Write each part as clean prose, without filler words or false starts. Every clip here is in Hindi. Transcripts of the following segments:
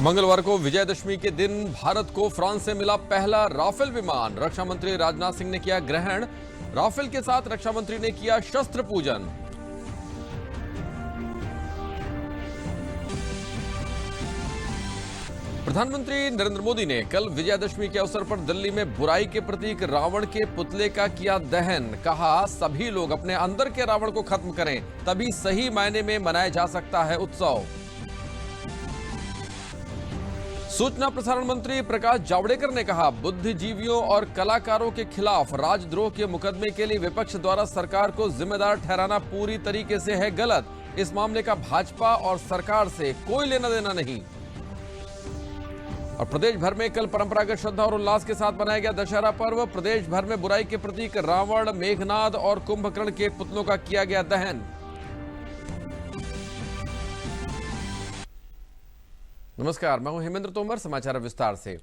मंगलवार को विजयदशमी के दिन भारत को फ्रांस से मिला पहला राफेल विमान। रक्षा मंत्री राजनाथ सिंह ने किया ग्रहण। राफेल के साथ रक्षा मंत्री ने किया शस्त्र पूजन। प्रधानमंत्री नरेंद्र मोदी ने कल विजयदशमी के अवसर पर दिल्ली में बुराई के प्रतीक रावण के पुतले का किया दहन। कहा, सभी लोग अपने अंदर के रावण को खत्म करें, तभी सही मायने में मनाया जा सकता है उत्सव। सूचना प्रसारण मंत्री प्रकाश जावड़ेकर ने कहा, बुद्धिजीवियों और कलाकारों के खिलाफ राजद्रोह के मुकदमे के लिए विपक्ष द्वारा सरकार को जिम्मेदार ठहराना पूरी तरीके से है गलत। इस मामले का भाजपा और सरकार से कोई लेना देना नहीं। और प्रदेश भर में कल परंपरागत श्रद्धा और उल्लास के साथ मनाया गया दशहरा पर्व। प्रदेश भर में बुराई के प्रतीक रावण, मेघनाद और कुंभकर्ण के पुतलों का किया गया दहन। नमस्कार, मैं हूं हेमेंद्र तोमर। समाचार विस्तार से।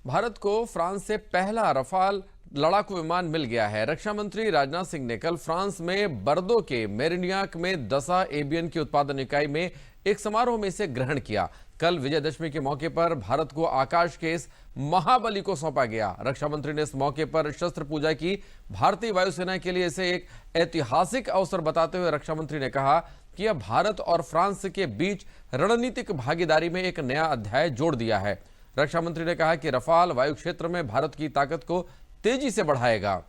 भारत को फ्रांस से पहला रफाल लड़ाकू विमान मिल गया है। रक्षा मंत्री राजनाथ सिंह ने कल फ्रांस में बर्दो के मेरिन्याक में दसा एबियन की उत्पादन इकाई में एक समारोह में इसे ग्रहण किया। कल विजयदशमी के मौके पर भारत को आकाश के इस महाबली को सौंपा गया। रक्षा मंत्री ने इस मौके पर शस्त्र पूजा की। भारतीय वायुसेना के लिए इसे एक ऐतिहासिक अवसर बताते हुए रक्षा मंत्री ने कहा कि यह भारत और फ्रांस के बीच रणनीतिक भागीदारी में एक नया अध्याय जोड़ दिया है। रक्षा मंत्री ने कहा कि रफाल वायु क्षेत्र में भारत की ताकत को तेजी से बढ़ाएगा।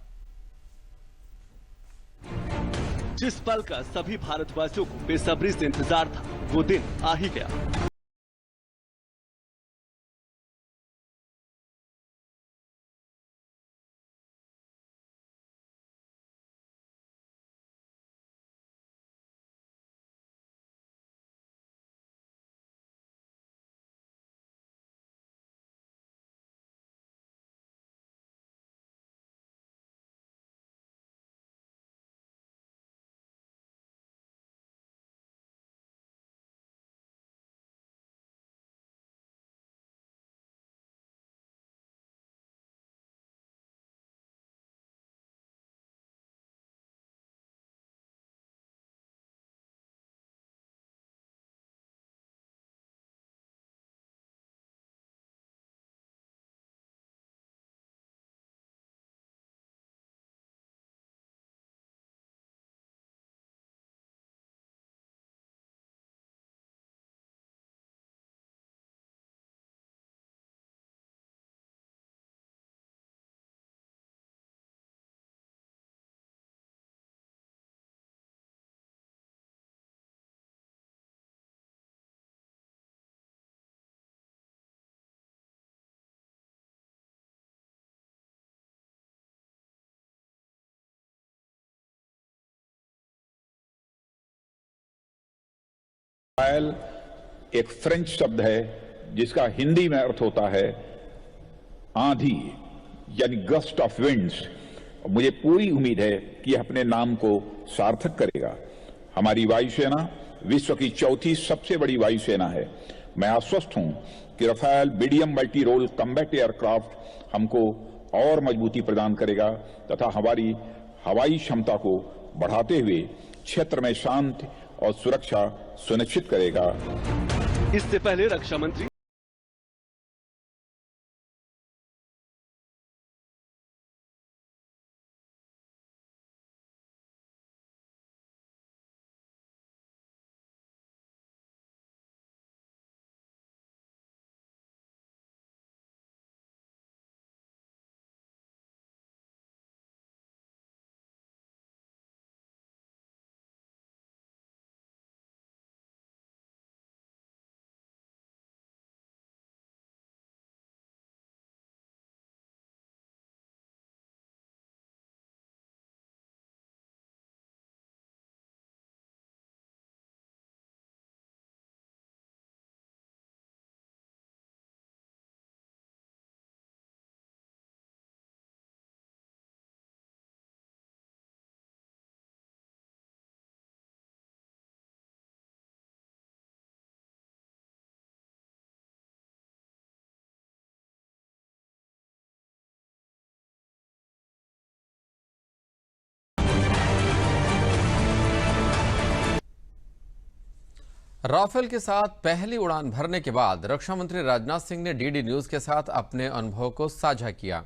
जिस पल का सभी भारतवासियों को बेसब्री से इंतजार था, वो दिन आ ही गया। राफेल एक फ्रेंच शब्द है जिसका हिंदी में अर्थ होता है आंधी, यानी गस्ट ऑफ विंड्स। मुझे पूरी उम्मीद है कि यह अपने नाम को सार्थक करेगा। हमारी वायुसेना विश्व की चौथी सबसे बड़ी वायुसेना है। मैं आश्वस्त हूं कि Rafale medium multi role combat aircraft हमको और मजबूती प्रदान करेगा तथा हमारी हवाई क्षमता को बढ़ाते हुए क्षेत्र में शांति और सुरक्षा सुनिश्चित करेगा। इससे पहले रक्षा मंत्री राफेल के साथ पहली उड़ान भरने के बाद रक्षा मंत्री राजनाथ सिंह ने डीडी न्यूज के साथ अपने अनुभव को साझा किया।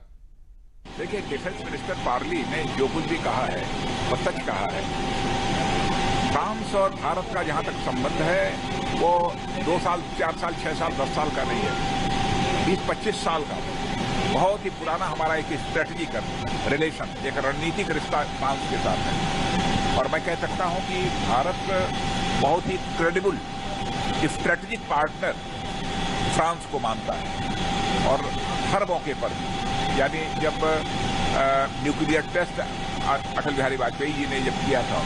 देखिए, डिफेंस मिनिस्टर पार्ली ने जो कुछ भी कहा है वो सच कहा है। फ्रांस और भारत का जहां तक संबंध है वो 2 साल, 4 साल, 6 साल, 10 साल का नहीं है, 20-25 साल का बहुत ही पुराना हमारा एक स्ट्रेटेजिक रिलेशन, एक रणनीतिक रिश्ता फ्रांस के साथ है। और मैं कह सकता हूं कि भारत बहुत ही क्रेडिबल स्ट्रेटेजिक पार्टनर फ्रांस को मानता है। और हर मौके पर, यानी जब न्यूक्लियर टेस्ट अटल बिहारी वाजपेयी जी ने जब किया था,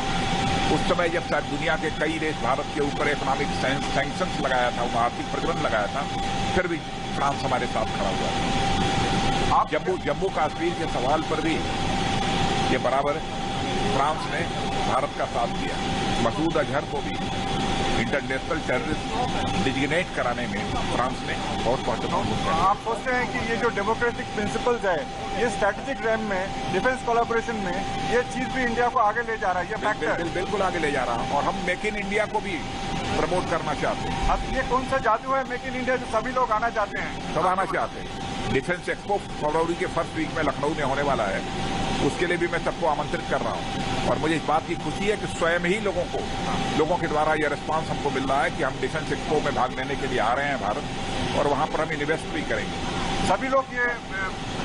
उस समय जब शायद दुनिया के कई देश भारत के ऊपर इकोनॉमिक सैंक्शंस लगाया था, आर्थिक प्रतिबंध लगाया था, फिर भी फ्रांस हमारे साथ खड़ा हुआ था। आप जम्मू कश्मीर के सवाल पर भी ये बराबर फ्रांस ने भारत का साथ दिया। मसूद अजहर को भी इंटरनेशनल टेररिस्ट डिजिग्नेट कराने में फ्रांस ने बहुत महत्वपूर्ण भूमिका। आप सोचते हैं कि ये जो डेमोक्रेटिक प्रिंसिपल्स है, ये स्ट्रैटेजिक रैम में, डिफेंस कोलैबोरेशन में, ये चीज भी इंडिया को आगे ले जा रहा है, ये फैक्टर बिल्कुल आगे ले जा रहा है। और हम मेक इन इंडिया को भी प्रमोट करना चाहते हैं। अब ये कौन सा जादू है मेक इन इंडिया जो सभी लोग आना चाहते हैं? सब आना चाहते हैं। डिफेंस एक्सपो फरवरी के फर्स्ट वीक में लखनऊ में होने वाला है, उसके लिए भी मैं सबको आमंत्रित कर रहा हूं। और मुझे इस बात की खुशी है कि स्वयं ही लोगों के द्वारा यह रिस्पांस हमको मिल रहा है कि हम डिफेंस एक्सपो में भाग लेने के लिए आ रहे हैं भारत, और वहां पर हम इन्वेस्ट भी करेंगे। सभी लोग ये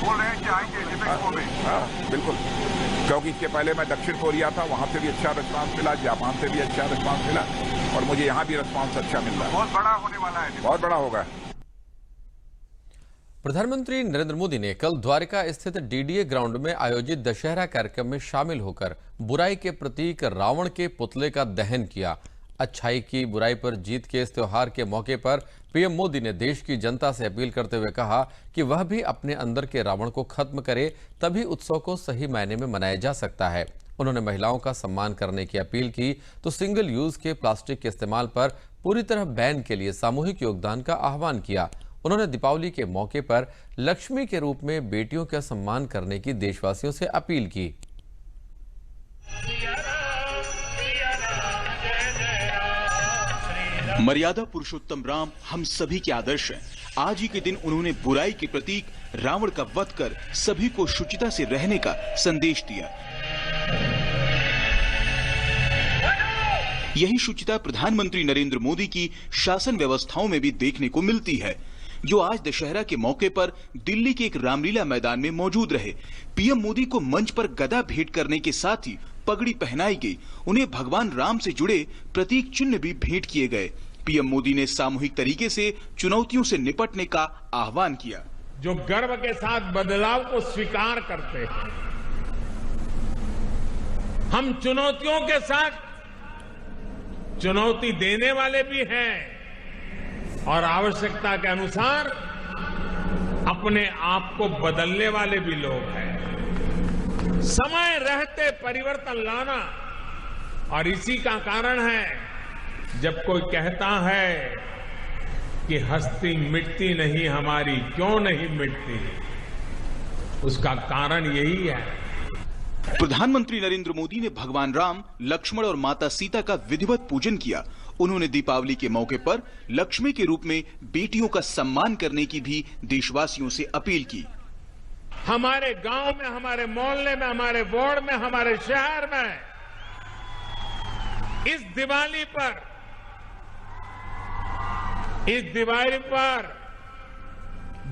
बोल रहे हैं कि आएंगे डिफेंस एक्सपो में। हाँ, बिल्कुल, क्योंकि इसके पहले मैं दक्षिण कोरिया था, वहां से भी अच्छा रिस्पांस मिला, जापान से भी अच्छा रिस्पांस मिला, और मुझे यहाँ भी रिस्पांस अच्छा मिल रहा है। बहुत बड़ा होने वाला है, बहुत बड़ा होगा। प्रधानमंत्री नरेंद्र मोदी ने कल द्वारका स्थित डीडीए ग्राउंड में आयोजित दशहरा कार्यक्रम में शामिल होकर बुराई के प्रतीक रावण के पुतले का दहन किया। अच्छाई की बुराई पर जीत के इस त्योहार के मौके पर पीएम मोदी ने देश की जनता से अपील करते हुए कहा कि वह भी अपने अंदर के रावण को खत्म करे, तभी उत्सव को सही मायने में मनाया जा सकता है। उन्होंने महिलाओं का सम्मान करने की अपील की तो सिंगल यूज के प्लास्टिक के इस्तेमाल पर पूरी तरह बैन के लिए सामूहिक योगदान का आह्वान किया। उन्होंने दीपावली के मौके पर लक्ष्मी के रूप में बेटियों का सम्मान करने की देशवासियों से अपील की। मर्यादा पुरुषोत्तम राम हम सभी के आदर्श हैं। आज ही के दिन उन्होंने बुराई के प्रतीक रावण का वध कर सभी को शुचिता से रहने का संदेश दिया। यही शुचिता प्रधानमंत्री नरेंद्र मोदी की शासन व्यवस्थाओं में भी देखने को मिलती है, जो आज दशहरा के मौके पर दिल्ली के एक रामलीला मैदान में मौजूद रहे। पीएम मोदी को मंच पर गदा भेंट करने के साथ ही पगड़ी पहनाई गई। उन्हें भगवान राम से जुड़े प्रतीक चिन्ह भी भेंट किए गए। पीएम मोदी ने सामूहिक तरीके से चुनौतियों से निपटने का आह्वान किया। जो गर्व के साथ बदलाव को स्वीकार करते हैं, हम चुनौतियों के साथ चुनौती देने वाले भी हैं और आवश्यकता के अनुसार अपने आप को बदलने वाले भी लोग हैं। समय रहते परिवर्तन लाना, और इसी का कारण है जब कोई कहता है कि हस्ती मिटती नहीं हमारी, क्यों नहीं मिटती, उसका कारण यही है। प्रधानमंत्री नरेंद्र मोदी ने भगवान राम, लक्ष्मण और माता सीता का विधिवत पूजन किया। उन्होंने दीपावली के मौके पर लक्ष्मी के रूप में बेटियों का सम्मान करने की भी देशवासियों से अपील की। हमारे गांव में, हमारे मोहल्ले में, हमारे वार्ड में, हमारे शहर में इस दिवाली पर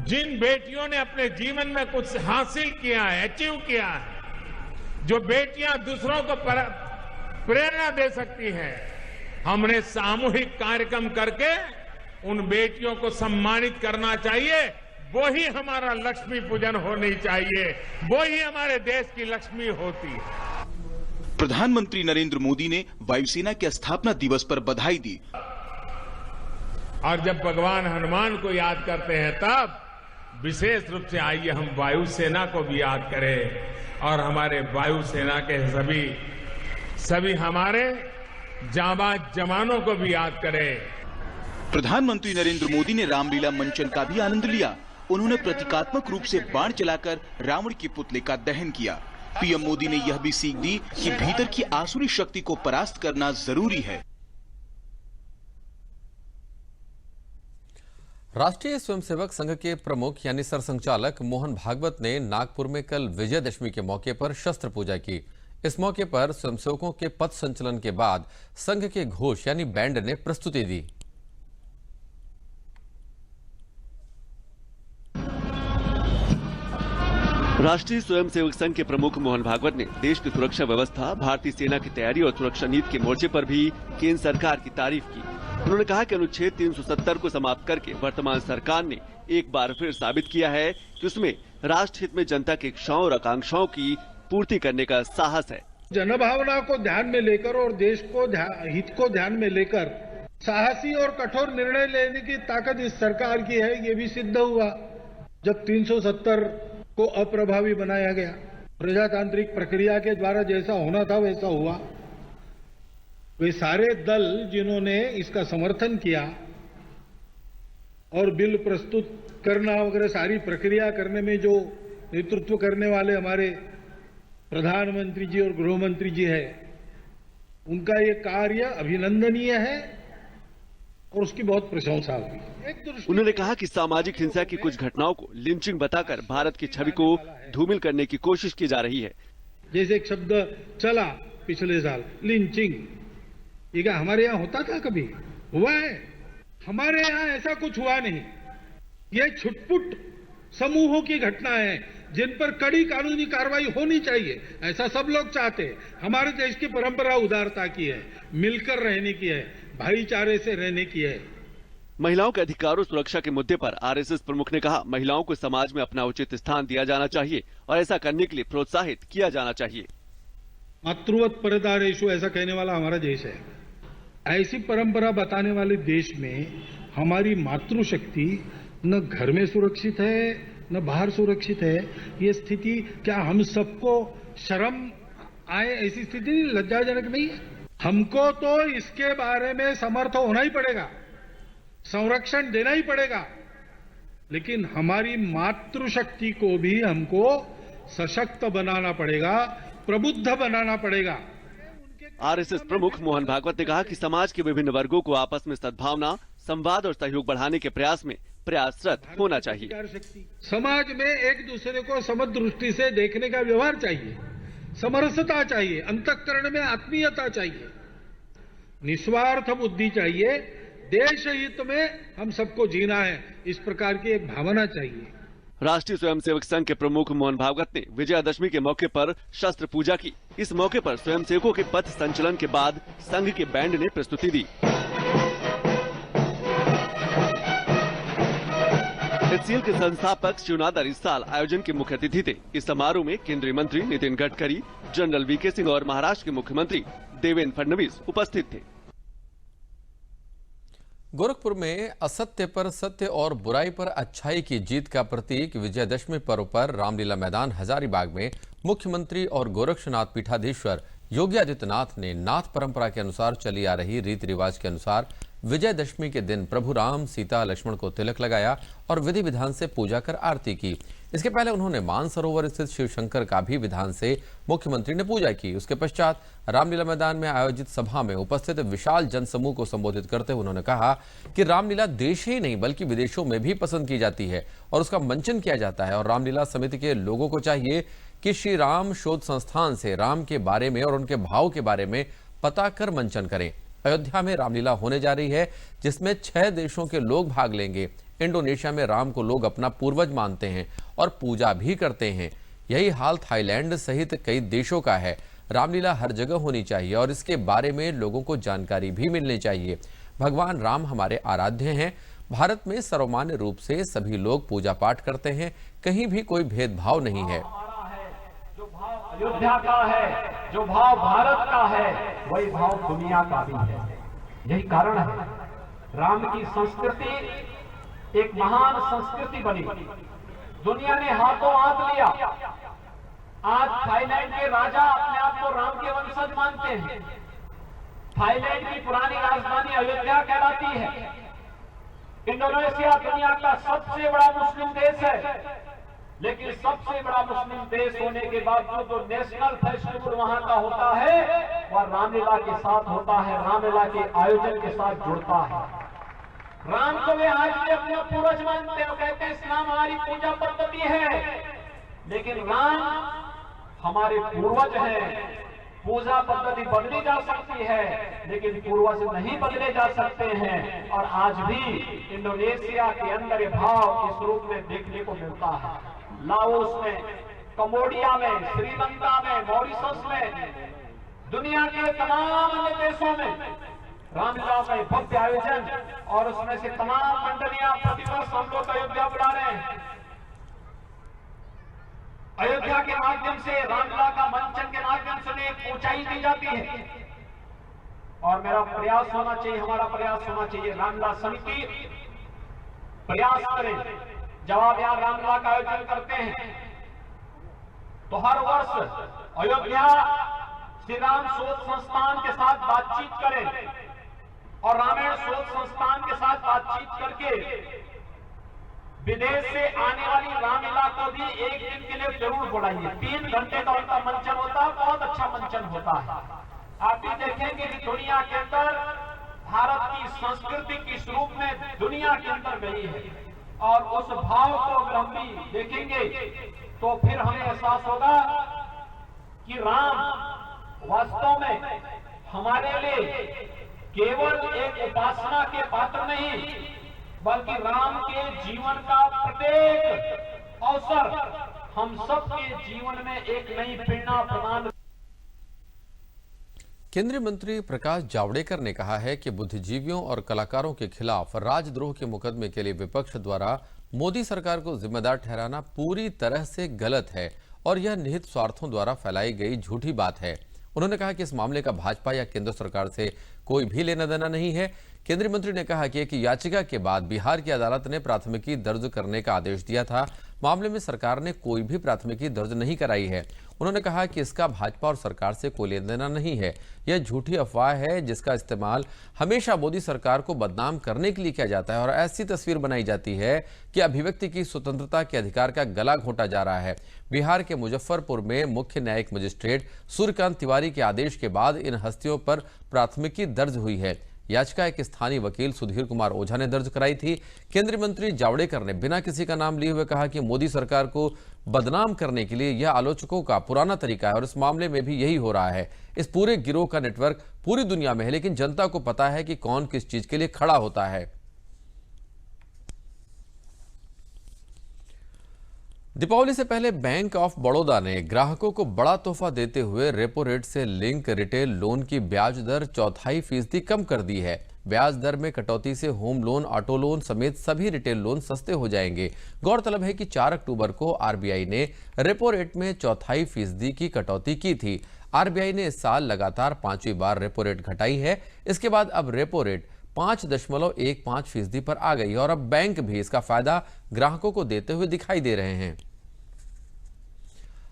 जिन बेटियों ने अपने जीवन में कुछ हासिल किया है, अचीव किया है, जो बेटियां दूसरों को प्रेरणा दे सकती हैं, हमने सामूहिक कार्यक्रम करके उन बेटियों को सम्मानित करना चाहिए। वो ही हमारा लक्ष्मी पूजन होनी चाहिए, वो ही हमारे देश की लक्ष्मी होती है। प्रधानमंत्री नरेंद्र मोदी ने वायुसेना के स्थापना दिवस पर बधाई दी। और जब भगवान हनुमान को याद करते हैं, तब विशेष रूप से आइए हम वायुसेना को भी याद करें और हमारे वायुसेना के सभी हमारे जाबाज जवानों को भी याद करें। प्रधानमंत्री नरेंद्र मोदी ने रामलीला मंचन का भी आनंद लिया। उन्होंने प्रतीकात्मक रूप से बाण चलाकर रावण के पुतले का दहन किया। पीएम मोदी ने यह भी सीख दी कि भीतर की आसुरी शक्ति को परास्त करना जरूरी है। राष्ट्रीय स्वयंसेवक संघ के प्रमुख यानी सरसंघचालक मोहन भागवत ने नागपुर में कल विजयदशमी के मौके पर शस्त्र पूजा की। इस मौके पर स्वयंसेवकों के पथ संचलन के बाद संघ के घोष यानी बैंड ने प्रस्तुति दी। राष्ट्रीय स्वयंसेवक संघ के प्रमुख मोहन भागवत ने देश की सुरक्षा व्यवस्था, भारतीय सेना की तैयारी और सुरक्षा नीति के मोर्चे पर भी केंद्र सरकार की तारीफ की। उन्होंने कहा कि अनुच्छेद 370 को समाप्त करके वर्तमान सरकार ने एक बार फिर साबित किया है कि उसमें राष्ट्र हित में जनता की इच्छाओं और आकांक्षाओं की पूर्ति करने का साहस है। जनभावना को ध्यान में लेकर और देश को हित को ध्यान में लेकर साहसी और कठोर निर्णय लेने की ताकत इस सरकार की है, ये भी सिद्ध हुआ जब 370 को अप्रभावी बनाया गया। प्रजातांत्रिक प्रक्रिया के द्वारा जैसा होना था वैसा हुआ। वे सारे दल जिन्होंने इसका समर्थन किया और बिल प्रस्तुत करना वगैरह सारी प्रक्रिया करने में जो नेतृत्व करने वाले हमारे प्रधानमंत्री जी और गृह मंत्री जी है, उनका ये कार्य अभिनंदनीय है और उसकी बहुत प्रशंसा हुई। उन्होंने कहा कि सामाजिक हिंसा की कुछ घटनाओं को लिंचिंग बताकर भारत की छवि को धूमिल करने की कोशिश की जा रही है। जैसे एक शब्द चला पिछले साल, लिंचिंग, ये क्या हमारे यहाँ होता था? कभी हुआ है? हमारे यहाँ ऐसा कुछ हुआ नहीं। ये छुटपुट समूहों की घटना है जिन पर कड़ी कानूनी कार्रवाई होनी चाहिए, ऐसा सब लोग चाहते हैं। हमारे देश की परंपरा उदारता की है, मिलकर रहने की है, भाईचारे से रहने की है। महिलाओं के अधिकार और सुरक्षा के मुद्दे पर आरएसएस प्रमुख ने कहा, महिलाओं को समाज में अपना उचित स्थान दिया जाना चाहिए और ऐसा करने के लिए प्रोत्साहित किया जाना चाहिए। मातृवत परदारेषु ऐसा कहने वाला हमारा देश है। ऐसी परंपरा बताने वाले देश में हमारी मातृशक्ति न घर में सुरक्षित है न बाहर सुरक्षित है। ये स्थिति क्या हम सबको शर्म आए ऐसी स्थिति नहीं, लज्जाजनक नहीं है? हमको तो इसके बारे में समर्थ होना ही पड़ेगा, संरक्षण देना ही पड़ेगा, लेकिन हमारी मातृशक्ति को भी हमको सशक्त बनाना पड़ेगा, प्रबुद्ध बनाना पड़ेगा। आरएसएस प्रमुख मोहन भागवत ने कहा कि समाज के विभिन्न वर्गों को आपस में सद्भावना, संवाद और सहयोग बढ़ाने के प्रयास में प्रयासरत होना चाहिए। समाज में एक दूसरे को समदृष्टि से देखने का व्यवहार चाहिए, समरसता चाहिए, अंतःकरण में आत्मीयता चाहिए, निस्वार्थ बुद्धि चाहिए, देश हित में हम सबको जीना है, इस प्रकार की एक भावना चाहिए। राष्ट्रीय स्वयंसेवक संघ के प्रमुख मोहन भागवत ने विजयादशमी के मौके पर शस्त्र पूजा की। इस मौके पर स्वयंसेवकों के पथ संचलन के बाद संघ के बैंड ने प्रस्तुति दी। एचसीएल के संस्थापक शिवनादर इस साल आयोजन के मुख्य अतिथि थे। इस समारोह में केंद्रीय मंत्री नितिन गडकरी, जनरल वीके सिंह और महाराष्ट्र के मुख्यमंत्री देवेंद्र फडणवीस उपस्थित थे। गोरखपुर में असत्य पर सत्य और बुराई पर अच्छाई की जीत का प्रतीक विजयदशमी पर्व पर रामलीला मैदान हजारीबाग में मुख्यमंत्री और गोरक्षनाथ पीठाधीश्वर योगी आदित्यनाथ ने नाथ परंपरा के अनुसार चली आ रही रीति रिवाज के अनुसार विजयदशमी के दिन प्रभु राम, सीता, लक्ष्मण को तिलक लगाया और विधि विधान से पूजा कर आरती की। इसके पहले उन्होंने मानसरोवर स्थित शिव शंकर का भी विधान से मुख्यमंत्री ने पूजा की। उसके पश्चात रामलीला मैदान में आयोजित सभा में उपस्थित विशाल जनसमूह को संबोधित करते हुए उन्होंने कहा कि रामलीला देश ही नहीं बल्कि विदेशों में भी पसंद की जाती है और उसका मंचन किया जाता है और रामलीला समिति के लोगों को चाहिए कि श्री राम शोध संस्थान से राम के बारे में और उनके भाव के बारे में पता कर मंचन करें। अयोध्या में रामलीला होने जा रही है जिसमें 6 देशों के लोग भाग लेंगे। इंडोनेशिया में राम को लोग अपना पूर्वज मानते हैं और पूजा भी करते हैं। यही हाल थाईलैंड सहित कई देशों का है। रामलीला हर जगह होनी चाहिए और इसके बारे में लोगों को जानकारी भी मिलनी चाहिए। भगवान राम हमारे आराध्य हैं। भारत में सर्वमान्य रूप से सभी लोग पूजा पाठ करते हैं, कहीं भी कोई भेदभाव नहीं है। अयोध्या का है, जो भाव भारत का है, वही भाव दुनिया का भी है। यही कारण है राम की संस्कृति एक महान संस्कृति बनी। दुनिया ने हाथों हाथ लिया। आज थाईलैंड के राजा अपने आप को राम के वंशज मानते हैं। थाईलैंड की पुरानी राजधानी अयोध्या कहलाती है। इंडोनेशिया दुनिया का सबसे बड़ा मुस्लिम देश है, लेकिन सबसे बड़ा मुस्लिम देश होने के बावजूद जो नेशनल फेस्टिवल वहां का होता है वह रामलीला के साथ होता है, रामलीला के आयोजन के साथ जुड़ता है। राम को वे आज भी अपना पूर्वज मानते हैं, कहते हैं इस्लाम हमारी पूजा पद्धति है, लेकिन राम हमारे पूर्वज हैं। पूजा पद्धति बदली जा सकती है, लेकिन पूर्वज नहीं बदले जा सकते हैं। और आज भी इंडोनेशिया के अंदर ये भाव इस रूप में देखने को मिलता है। लाओस में, कंबोडिया में, श्रीलंका में, मॉरिशस में, दुनिया के तमाम अन्य देशों में रामलीला का भव्य आयोजन, और उसमें से तमाम मंडलियां प्रतिवर्ष हम लोग अयोध्या बुला रहे हैं। अयोध्या के माध्यम से रामलीला का मंचन के माध्यम से एक ऊंचाई दी जाती है। और मेरा प्रयास होना चाहिए, हमारा प्रयास होना चाहिए, रामलीला समिति प्रयास करें। जब आप यहाँ रामलीला का आयोजन करते हैं तो हर वर्ष अयोध्या श्री राम शोध संस्थान के साथ बातचीत करें और रामायण शोध संस्थान के साथ बातचीत करके विदेश से आने वाली रामलीला को भी एक दिन के लिए जरूर बुलाइए। 3 घंटे का उनका मंचन होता है, बहुत अच्छा मंचन होता है। आप भी देखेंगे कि दुनिया के अंदर भारत की संस्कृति किस रूप में दुनिया के अंदर गई है, और उस भाव को अगर हम भी देखेंगे तो फिर हमें एहसास होगा कि राम वास्तव में हमारे लिए केवल एक उपासना के पात्र नहीं, बल्कि राम के जीवन का प्रत्येक अवसर हम सबके जीवन में एक नई प्रेरणा प्रदान। केंद्रीय मंत्री प्रकाश जावड़ेकर ने कहा है कि बुद्धिजीवियों और कलाकारों के खिलाफ राजद्रोह के मुकदमे के लिए विपक्ष द्वारा मोदी सरकार को जिम्मेदार ठहराना पूरी तरह से गलत है और यह निहित स्वार्थों द्वारा फैलाई गई झूठी बात है। उन्होंने कहा कि इस मामले का भाजपा या केंद्र सरकार से कोई भी लेना देना नहीं है। केंद्रीय मंत्री ने कहा कि एक याचिका के बाद बिहार की अदालत ने प्राथमिकी दर्ज करने का आदेश दिया था। मामले में सरकार ने कोई भी प्राथमिकी दर्ज नहीं कराई है। उन्होंने कहा कि इसका भाजपा और सरकार से कोई लेना देना नहीं है। यह झूठी अफवाह है जिसका इस्तेमाल हमेशा मोदी सरकार को बदनाम करने के लिए किया जाता है और ऐसी तस्वीर बनाई जाती है कि अभिव्यक्ति की स्वतंत्रता के अधिकार का गला घोंटा जा रहा है। बिहार के मुजफ्फरपुर में मुख्य न्यायिक मजिस्ट्रेट सूर्यकांत तिवारी के आदेश के बाद इन हस्तियों पर प्राथमिकी दर्ज हुई है। याचिका एक स्थानीय वकील सुधीर कुमार ओझा ने दर्ज कराई थी। केंद्रीय मंत्री जावड़ेकर ने बिना किसी का नाम लिए हुए कहा कि मोदी सरकार को बदनाम करने के लिए यह आलोचकों का पुराना तरीका है और इस मामले में भी यही हो रहा है। इस पूरे गिरोह का नेटवर्क पूरी दुनिया में है, लेकिन जनता को पता है कि कौन किस चीज के लिए खड़ा होता है। दीपावली से पहले बैंक ऑफ बड़ौदा ने ग्राहकों को बड़ा तोहफा देते हुए रेपो रेट से लिंक रिटेल लोन की ब्याज दर 0.25% कम कर दी है। ब्याज दर में कटौती से होम लोन, ऑटो लोन समेत सभी रिटेल लोन सस्ते हो जाएंगे। गौरतलब है कि 4 अक्टूबर को आरबीआई ने रेपो रेट में 0.25% की कटौती की थी। आरबीआई ने इस साल लगातार 5वीं बार रेपो रेट घटाई है। इसके बाद अब रेपो रेट 5.15% पर आ गई है और अब बैंक भी इसका फायदा ग्राहकों को देते हुए दिखाई दे रहे हैं।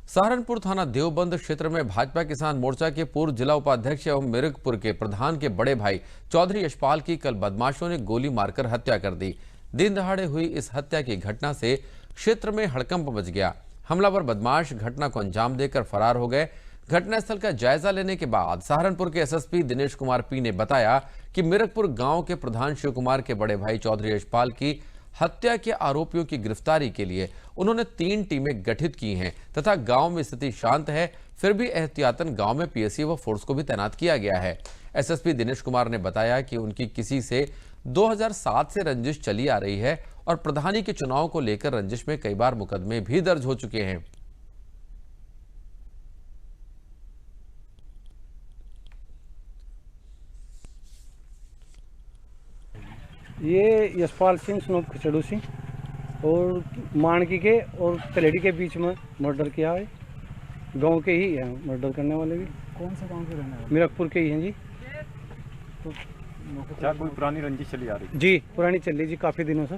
सहारनपुर थाना देवबंद क्षेत्र में भाजपा किसान मोर्चा के पूर्व जिला उपाध्यक्ष एवं मिर्गपुर के प्रधान के बड़े भाई चौधरी यशपाल की कल बदमाशों ने गोली मारकर हत्या कर दी। दिन दहाड़े हुई इस हत्या की घटना से क्षेत्र में हड़कंप मच गया। हमलावर बदमाश घटना को अंजाम देकर फरार हो गए। घटनास्थल का जायजा लेने के बाद सहारनपुर के एसएसपी दिनेश कुमार पी ने बताया कि मिर्गपुर गांव के प्रधान शिव कुमार के बड़े भाई चौधरी यशपाल की हत्या के आरोपियों की गिरफ्तारी के लिए उन्होंने 3 टीमें गठित की हैं तथा गांव में स्थिति शांत है, फिर भी एहतियातन गांव में पीएससी व फोर्स को भी तैनात किया गया है। एसएसपी दिनेश कुमार ने बताया कि उनकी किसी से 2007 से रंजिश चली आ रही है और प्रधानी के चुनाव को लेकर रंजिश में कई बार मुकदमे भी दर्ज हो चुके हैं। ये यशपाल सिंह स्नोप खिचड़ू सिंह और मानकी के और तलेड़ी के बीच में मर्डर किया है। गांव के ही हैं मर्डर करने वाले भी। कौन सा गांव के रहने वाले? मिर्गपुर के ही हैं जी। तो क्या कोई पुरानी रंजिश चली आ रही? जी पुरानी चल रही जी, काफ़ी दिनों से।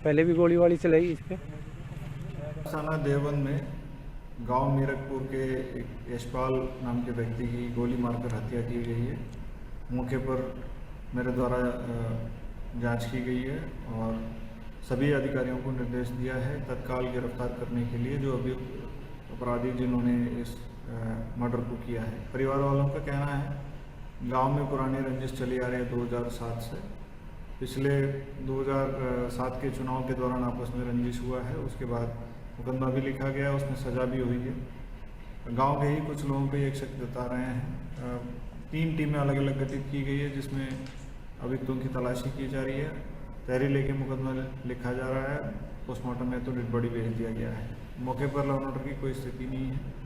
पहले भी गोली वाली चलाई इस पे। थाना देवबंद में गांव मिर्गपुर के एक यशपाल नाम के व्यक्ति की गोली मारकर हत्या की गई है। मौके पर मेरे द्वारा जांच की गई है और सभी अधिकारियों को निर्देश दिया है तत्काल गिरफ्तार करने के लिए जो अभी अपराधी जिन्होंने इस मर्डर को किया है। परिवार वालों का कहना है गांव में पुरानी रंजिश चली आ रही है 2007 से पिछले 2007 के चुनाव के दौरान आपस में रंजिश हुआ है। उसके बाद मुकदमा भी लिखा गया, उसमें सजा भी हुई है। गांव के ही कुछ लोगों पे एक शक जता रहे हैं। 3 टीमें अलग अलग गठित की गई है, जिसमें अभियुक्तों की तलाशी की जा रही है। तहरीर लेके मुकदमा लिखा जा रहा है। पोस्टमार्टम में तो डेड बॉडी भेज दिया गया है। मौके पर लॉ एंड ऑर्डर की कोई स्थिति नहीं है।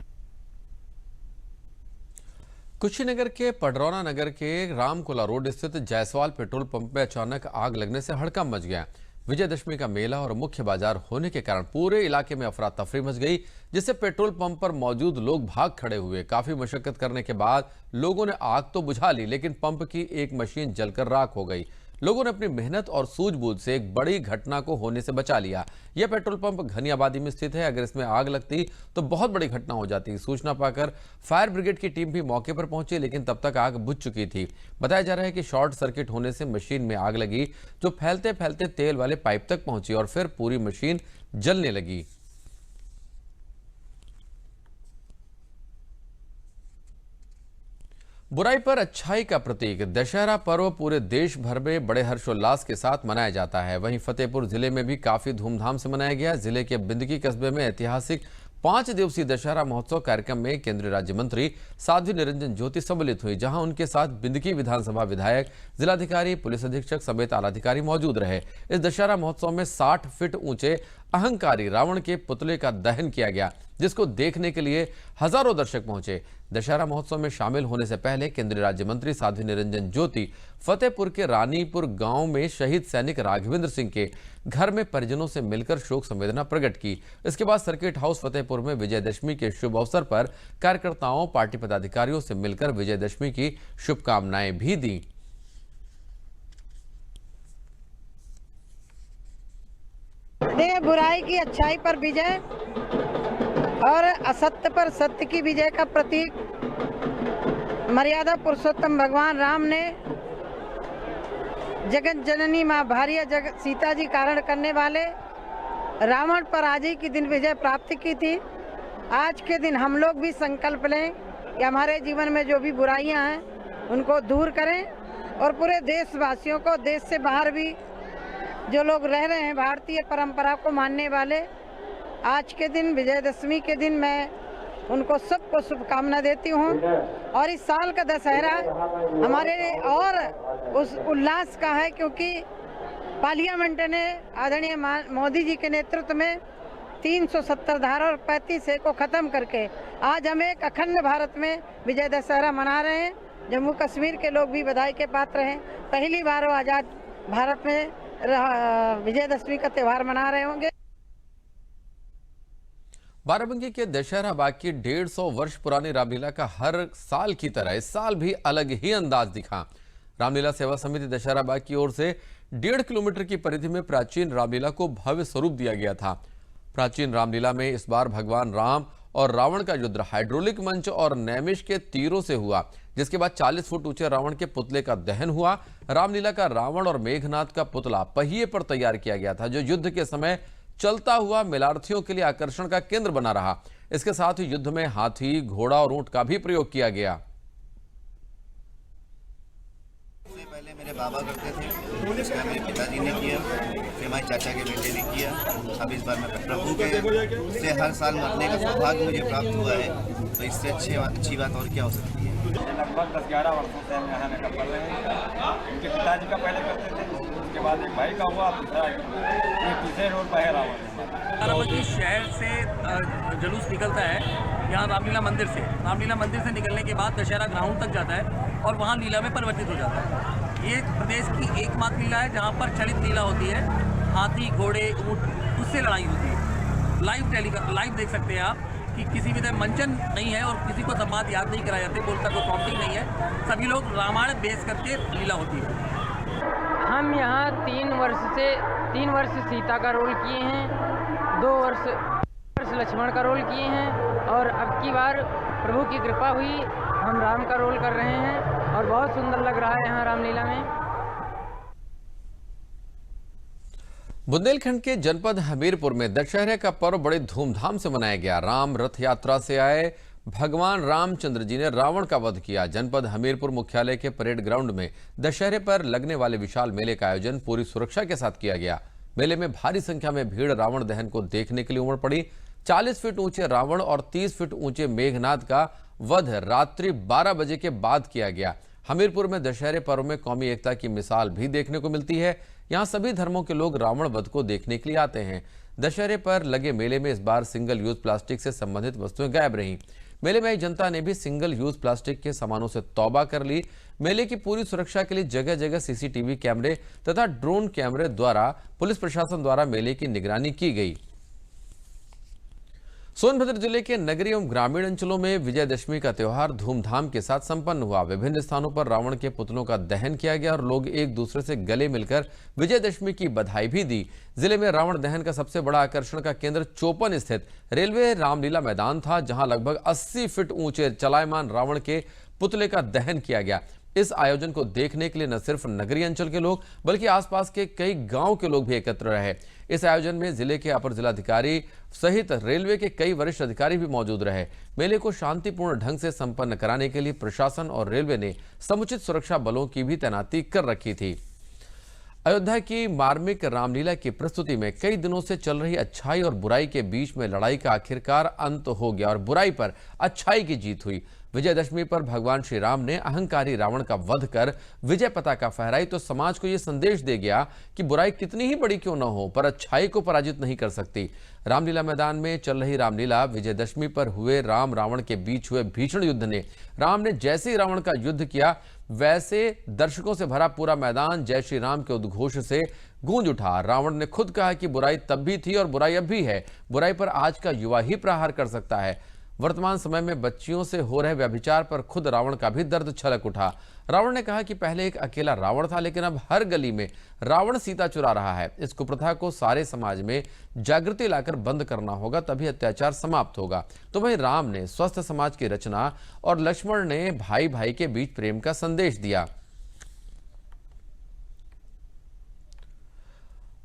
कुशीनगर के पडरौना नगर के रामकोला रोड स्थित जायसवाल पेट्रोल पंप में अचानक आग लगने से हड़कंप मच गया। विजयदशमी का मेला और मुख्य बाजार होने के कारण पूरे इलाके में अफरा तफरी मच गई, जिससे पेट्रोल पंप पर मौजूद लोग भाग खड़े हुए। काफी मशक्कत करने के बाद लोगों ने आग तो बुझा ली, लेकिन पंप की एक मशीन जलकर राख हो गई। लोगों ने अपनी मेहनत और सूझबूझ से एक बड़ी घटना को होने से बचा लिया। यह पेट्रोल पंप घनी आबादी में स्थित है। अगर इसमें आग लगती तो बहुत बड़ी घटना हो जाती। सूचना पाकर फायर ब्रिगेड की टीम भी मौके पर पहुंची, लेकिन तब तक आग बुझ चुकी थी। बताया जा रहा है कि शॉर्ट सर्किट होने से मशीन में आग लगी, जो फैलते फैलते तेल वाले पाइप तक पहुंची और फिर पूरी मशीन जलने लगी। बुराई पर अच्छाई का प्रतीक दशहरा पर्व पूरे देश भर में बड़े हर्षोल्लास के साथ मनाया जाता है। वहीं फतेहपुर जिले में भी काफी धूमधाम से मनाया गया। जिले के बिंदकी कस्बे में ऐतिहासिक 5 दिवसीय दशहरा महोत्सव कार्यक्रम में केंद्रीय राज्य मंत्री साध्वी निरंजन ज्योति सम्मिलित हुई, जहां उनके साथ बिंदकी विधानसभा विधायक, जिलाधिकारी, पुलिस अधीक्षक समेत आलाधिकारी मौजूद रहे। इस दशहरा महोत्सव में 60 फीट ऊंचे अहंकारी रावण के पुतले का दहन किया गया, जिसको देखने के लिए हजारों दर्शक पहुंचे। दशहरा महोत्सव में शामिल होने से पहले केंद्रीय राज्य मंत्री साध्वी निरंजन ज्योति फतेहपुर के रानीपुर गांव में शहीद सैनिक राघवेंद्र सिंह के घर में परिजनों से मिलकर शोक संवेदना प्रकट की। इसके बाद सर्किट हाउस फतेहपुर में विजयदशमी के शुभ अवसर पर कार्यकर्ताओं, पार्टी पदाधिकारियों से मिलकर विजयदशमी की शुभकामनाएं भी दी। बुराई की अच्छाई पर विजय और असत्य पर सत्य की विजय का प्रतीक मर्यादा पुरुषोत्तम भगवान राम ने जगत जननी माँ भार्या जगत सीता जी कारण करने वाले रावण पर आज ही के दिन विजय प्राप्त की थी। आज के दिन हम लोग भी संकल्प लें कि हमारे जीवन में जो भी बुराइयां हैं उनको दूर करें और पूरे देशवासियों को, देश से बाहर भी जो लोग रह रहे हैं भारतीय परंपरा को मानने वाले, आज के दिन विजयदशमी के दिन मैं उनको सबको शुभकामना देती हूँ। और इस साल का दशहरा हमारे और उस उल्लास का है, क्योंकि पार्लियामेंट ने आदरणीय मोदी जी के नेतृत्व में 370 धारा और 35A को खत्म करके आज हम एक अखंड भारत में विजय दशहरा मना रहे हैं। जम्मू कश्मीर के लोग भी बधाई के पात्र हैं। पहली बार वो आजाद भारत में विजयदशमी का त्यौहार मना रहे होंगे। बाराबंकी के दशहरा बाग की 150 वर्ष पुरानी रामलीला का हर साल की तरह इस साल भी अलग ही अंदाज दिखा। रामलीला सेवा समिति दशहरा बाग की ओर से 1.5 किलोमीटर की परिधि में प्राचीन रामलीला को भव्य स्वरूप दिया गया था। प्राचीन रामलीला में इस बार भगवान राम और रावण का युद्ध हाइड्रोलिक मंच और नैमिष के तीरों से हुआ, जिसके बाद 40 फुट ऊंचे रावण के पुतले का दहन हुआ। रामलीला का रावण और मेघनाथ का पुतला पहिए पर तैयार किया गया था, जो युद्ध के समय चलता हुआ मेलार्थियों के लिए आकर्षण का केंद्र बना रहा। इसके साथ ही युद्ध में हाथी, घोड़ा और ऊंट का भी प्रयोग किया गया। पहले मेरे बाबा करते थे, इसका मेरे पिताजी ने किया, फिर हमारे चाचा के बेटे ने किया, अब इस बार मैं प्रभु के से हर साल मरने का सौभाग्य मुझे प्राप्त हुआ है, तो इससे अच्छी बात और क्या हो सकती है। लगभग 10-11 वर्षों से हम यहाँ मेकअप कर रहे हैं। उनके पिताजी का पहले करते थे, उसके बाद एक भाई का हुआ, तीसरे रोड पर है रावण। बाराबंकी शहर से जुलूस निकलता है यहाँ रामलीला मंदिर से। रामलीला मंदिर से निकलने के बाद दशहरा ग्राउंड तक जाता है और वहाँ लीला में परिवर्तित हो जाता है। ये प्रदेश की एकमात्र लीला है जहाँ पर चलित लीला होती है। हाथी, घोड़े, ऊँट, उससे लड़ाई होती है। लाइव देख सकते हैं आप कि किसी भी तरह मंचन नहीं है और किसी को संवाद याद नहीं कराए जाते, बोलता कोई प्रॉम्प्टिंग नहीं है। सभी लोग रामायण बेस करके लीला होती है। हम यहाँ 3 वर्ष सीता का रोल किए हैं, 2 वर्ष लक्ष्मण का रोल किए हैं और अब की बार प्रभु की कृपा हुई हम राम का रोल कर रहे हैं और बहुत सुंदर लग रहा है यहाँ रामलीला में। बुंदेलखंड के जनपद हमीरपुर में दशहरे का पर्व बड़े धूमधाम से मनाया गया। राम रथ यात्रा से आए भगवान रामचंद्र जी ने रावण का वध किया। जनपद हमीरपुर मुख्यालय के परेड ग्राउंड में दशहरे पर लगने वाले विशाल मेले का आयोजन पूरी सुरक्षा के साथ किया गया। मेले में भारी संख्या में भीड़ रावण दहन को देखने के लिए उमड़ पड़ी। 40 फीट ऊंचे रावण और 30 फीट ऊंचे मेघनाद का वध रात्रि 12 बजे के बाद किया गया। हमीरपुर में दशहरे पर्व में कौमी एकता की मिसाल भी देखने को मिलती है। यहाँ सभी धर्मों के लोग रावण वध को देखने के लिए आते हैं। दशहरे पर लगे मेले में इस बार सिंगल यूज प्लास्टिक से संबंधित वस्तुएं गायब रहीं। मेले में आई जनता ने भी सिंगल यूज प्लास्टिक के सामानों से तौबा कर ली। मेले की पूरी सुरक्षा के लिए जगह जगह सीसीटीवी कैमरे तथा ड्रोन कैमरे द्वारा पुलिस प्रशासन द्वारा मेले की निगरानी की गई। सोनभद्र जिले के नगरीय एवं ग्रामीण अंचलों में विजयदशमी का त्यौहार धूमधाम के साथ संपन्न हुआ। विभिन्न स्थानों पर रावण के पुतलों का दहन किया गया और लोग एक दूसरे से गले मिलकर विजयदशमी की बधाई भी दी। जिले में रावण दहन का सबसे बड़ा आकर्षण का केंद्र चौपन स्थित रेलवे रामलीला मैदान था, जहां लगभग 80 फीट ऊंचे चलायमान रावण के पुतले का दहन किया गया। इस आयोजन को देखने के लिए न सिर्फ नगरीय अंचल के लोग बल्कि आसपास के कई गांव के लोग भी एकत्र रहे। इस आयोजन में जिले के अपर जिलाधिकारी सहित रेलवे के कई वरिष्ठ अधिकारी भी मौजूद रहे। मेले को शांतिपूर्ण ढंग से संपन्न कराने के लिए प्रशासन और रेलवे ने समुचित सुरक्षा बलों की भी तैनाती कर रखी थी। अयोध्या की मार्मिक रामलीला की प्रस्तुति में कई दिनों से चल रही अच्छाई और बुराई के बीच में लड़ाई का आखिरकार अंत हो गया और बुराई पर अच्छाई की जीत हुई। विजयदशमी पर भगवान श्री राम ने अहंकारी रावण का वध कर विजय पताका फहराई तो समाज को यह संदेश दे गया कि बुराई कितनी ही बड़ी क्यों न हो पर अच्छाई को पराजित नहीं कर सकती। रामलीला मैदान में चल रही रामलीला विजयदशमी पर हुए राम रावण के बीच हुए भीषण युद्ध ने राम ने जैसे ही रावण का युद्ध किया वैसे दर्शकों से भरा पूरा मैदान जय श्री राम के उद्घोष से गूंज उठा। रावण ने खुद कहा कि बुराई तब भी थी और बुराई अब भी है। बुराई पर आज का युवा ही प्रहार कर सकता है। वर्तमान समय में बच्चियों से हो रहे व्यभिचार पर खुद रावण का भी दर्द छलक उठा। रावण ने कहा कि पहले एक अकेला रावण था, लेकिन अब हर गली में रावण सीता चुरा रहा है। इस कुप्रथा को सारे समाज में जागृति लाकर बंद करना होगा, तभी अत्याचार समाप्त होगा। तो वहीं राम ने स्वस्थ समाज की रचना और लक्ष्मण ने भाई भाई के बीच प्रेम का संदेश दिया।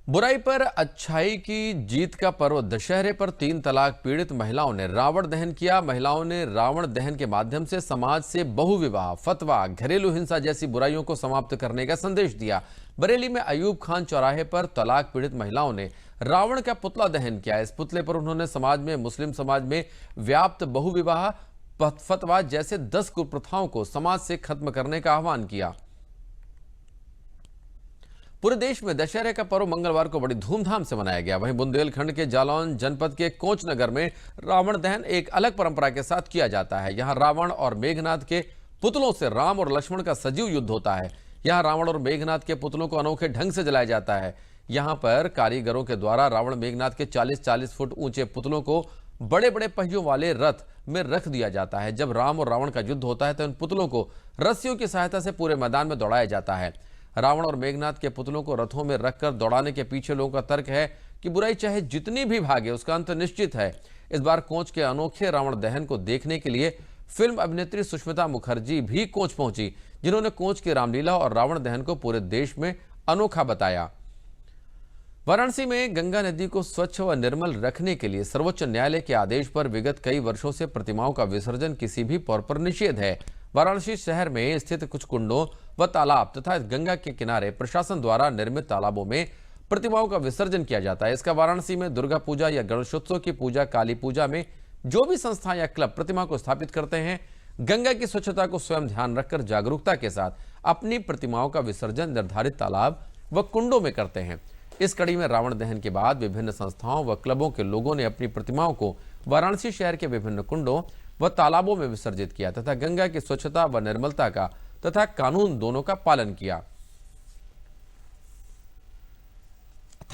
बुराई पर अच्छाई की जीत का पर्व दशहरे पर 3 तलाक पीड़ित महिलाओं ने रावण दहन किया। महिलाओं ने रावण दहन के माध्यम से समाज से बहुविवाह, फतवा, घरेलू हिंसा जैसी बुराइयों को समाप्त करने का संदेश दिया। बरेली में अयूब खान चौराहे पर तलाक पीड़ित महिलाओं ने रावण का पुतला दहन किया। इस पुतले पर उन्होंने समाज में, मुस्लिम समाज में व्याप्त बहुविवाह, फतवा जैसे 10 कुप्रथाओं को समाज से खत्म करने का आह्वान किया। पूरे देश में दशहरे का पर्व मंगलवार को बड़ी धूमधाम से मनाया गया। वहीं बुंदेलखंड के जालौन जनपद के कोंच नगर में रावण दहन एक अलग परंपरा के साथ किया जाता है। यहां रावण और मेघनाद के पुतलों से राम और लक्ष्मण का सजीव युद्ध होता है। यहां रावण और मेघनाद के पुतलों को अनोखे ढंग से जलाया जाता है। यहां पर कारीगरों के द्वारा रावण मेघनाद के 40-40 फुट ऊंचे पुतलों को बड़े बड़े पहियों वाले रथ में रख दिया जाता है। जब राम और रावण का युद्ध होता है तो इन पुतलों को रस्सियों की सहायता से पूरे मैदान में दौड़ाया जाता है। रावण और मेघनाद के पुतलों को रथों में रखकर दौड़ाने के पीछे लोगों का तर्क है कि बुराई चाहे जितनी भी भागे उसका अंत निश्चित है। इस बार कोंच के अनोखे रावण दहन को देखने के लिए फिल्म अभिनेत्री सुष्मिता मुखर्जी भी कोंच पहुंची, जिन्होंने कोंच की रामलीला और रावण दहन को पूरे देश में अनोखा बताया। वाराणसी में गंगा नदी को स्वच्छ व निर्मल रखने के लिए सर्वोच्च न्यायालय के आदेश पर विगत कई वर्षों से प्रतिमाओं का विसर्जन किसी भी तौर पर निषेध है। वाराणसी शहर में स्थित कुछ कुंडों व तालाब तथा गंगा के किनारे प्रशासन द्वारा निर्मित तालाबों में प्रतिमाओं का विसर्जन किया जाता है। इसका वाराणसी में दुर्गा पूजा या गणेशोत्सव की पूजा, काली पूजा में जो भी संस्थाएं या क्लब प्रतिमा को स्थापित करते हैं, गंगा की स्वच्छता को स्वयं ध्यान रखकर जागरूकता के साथ अपनी प्रतिमाओं का विसर्जन निर्धारित तालाब व कुंडों में करते हैं। इस कड़ी में रावण दहन के बाद विभिन्न संस्थाओं व क्लबों के लोगों ने अपनी प्रतिमाओं को वाराणसी शहर के विभिन्न कुंडों व तालाबों में विसर्जित किया तथा गंगा की स्वच्छता व निर्मलता का तथा कानून दोनों का पालन किया।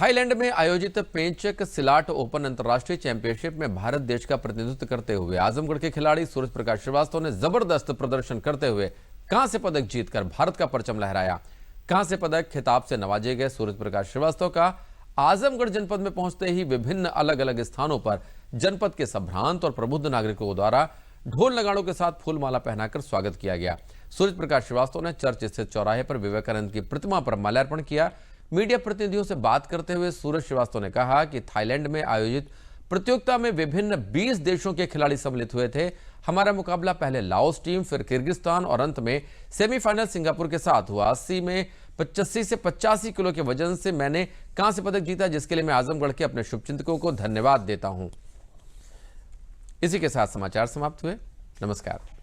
थाईलैंड में आयोजित पेंचक सिलाट ओपन अंतर्राष्ट्रीय चैंपियनशिप में भारत देश का प्रतिनिधित्व करते हुए आजमगढ़ के खिलाड़ी सूरज प्रकाश श्रीवास्तव ने जबरदस्त प्रदर्शन करते हुए कांस्य पदक जीतकर भारत का परचम लहराया। कांस्य पदक खिताब से नवाजे गए सूरज प्रकाश श्रीवास्तव का आजमगढ़ जनपद में पहुंचते ही विभिन्न अलग अलग स्थानों पर जनपद के संभ्रांत और प्रबुद्ध नागरिकों द्वारा ढोल नगाड़ों के साथ फूलमाला पहनाकर स्वागत किया गया। सूरज प्रकाश श्रीवास्तव ने चर्च स्थित चौराहे पर विवेकानंद की प्रतिमा पर माल्यार्पण किया। मीडिया प्रतिनिधियों से बात करते हुए सूरज श्रीवास्तव ने कहा कि थाईलैंड में आयोजित प्रतियोगिता में विभिन्न 20 देशों के खिलाड़ी सम्मिलित हुए थे। हमारा मुकाबला पहले लाओस टीम, फिर किर्गिस्तान और अंत में सेमीफाइनल सिंगापुर के साथ हुआ। 80 में 85 से 85 किलो के वजन से मैंने कांस्य पदक जीता, जिसके लिए मैं आजमगढ़ के अपने शुभचिंतकों को धन्यवाद देता हूं। इसी के साथ समाचार समाप्त हुए। नमस्कार।